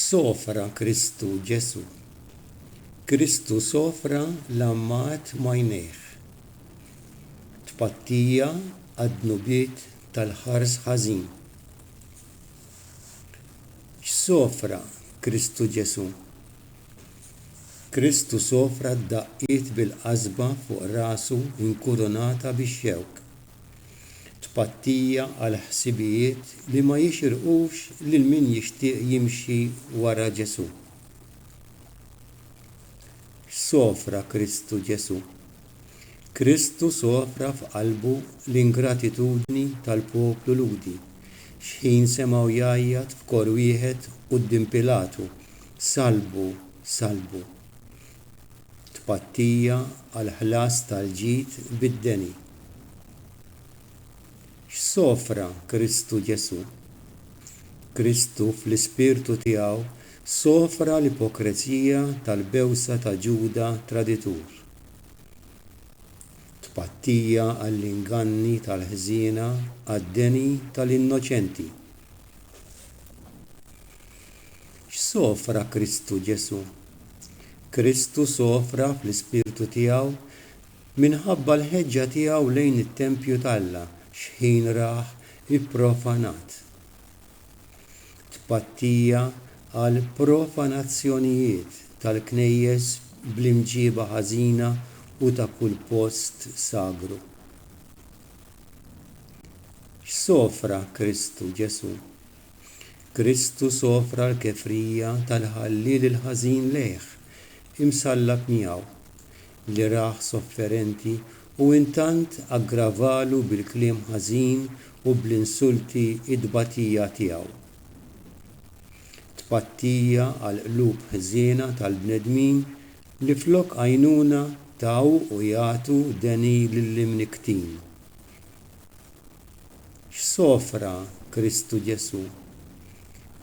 Sofra Kristu Ġesu. Kristu sofra l-ammat majneħ. Tpattija għad-nubiet tal-ħars ħażin. X'sofra Kristu Ġesu. Kristu sofra d-daqqiet bil-qasba fuq rasu inkurunata bix-xewk. Tpattija għal ħsibijiet li ma jixirqux lil min jixtieq jimxi wara Ġesu. Sofra Kristu Ġesu. Kristu sofra f'qalbu l-ingratitudni tal-poplu ludi. X'ħin semgħu jgħajjad f'kor wieħed quddiem Pilatu, salbu, salbu. Tpattija għal ħlas tal-ġid bid-deni. X'sofra Kristu Ġesu. Kristu fl-ispirtu tiegħu sofra l-ipokrezija tal-bewsa ta' Ġuda traditur. Tpattija għall-inganni tal-ħżiena għad-deni tal-innoċenti. X'sofra Kristu Ġesu. Kristu sofra fl-ispirtu tiegħu minħabba l-ħeġġa tiegħu lejn it-tempju tal-Alla x'ħin raħ ipprofanat. Tpattija għal profanazzjonijiet tal-knejjes bl-imġiba ħażina u ta' kull post sagru. X'sofra Kristu Ġesu. Kristu sofra l-kefrija tal-ħallil il-ħażin leħ imsallab miegħu li raħ sofferenti u intant aggravalu bil-kliem ħażin u bl-insulti id-batija tiegħu. Tpattija għal qlub ħżiena tal-bnedmin li flok għajnuna taw u jagħtu deni lill-imniktin. X'sofra Kristu Ġesu.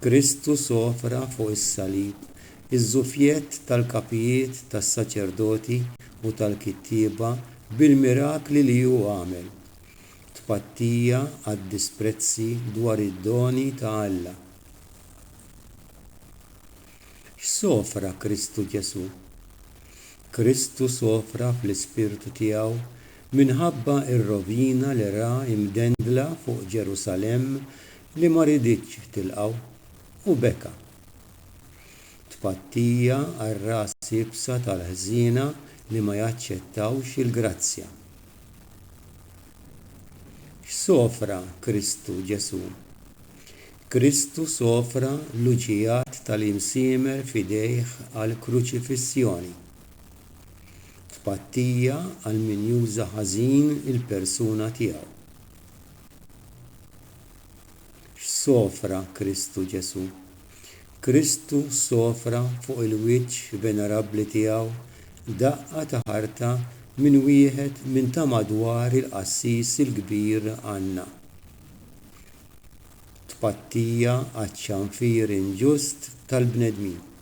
Kristu sofra fuq is-salib iż-żufjett tal-kapijiet tas-saċerdoti u tal-kittieba bil-mirakli li hu għamel. Tpattija għad-disprezzi dwar id-doni ta' Alla. X'sofra Kristu Ġesu. Kristu sofra fl-ispirtu tiegħu minħabba ir-rovina li ra imdendla fuq Ġerusalemm li ma riditx tilqgħu u beka. Tpattija għar-ras sibsa tal-ħżiena li ma jaċċettawx il-grazzja. X'sofra Kristu Ġesu. Kristu sofra l-uġijat tal-imsiemer fidejh għal kruċifissjoni. Tpattija għal min juża ħażin il-persuna tiegħu. X'sofra Kristu Ġesu. Kristu sofra fuq il-wiċċ venerabbli tiegħu daqqa ta' ħarta minn wieħed minn ta' madwar il-qassis il-kbir Anna. Tpattija għaċ-ċanfir inġust tal-bnedmin.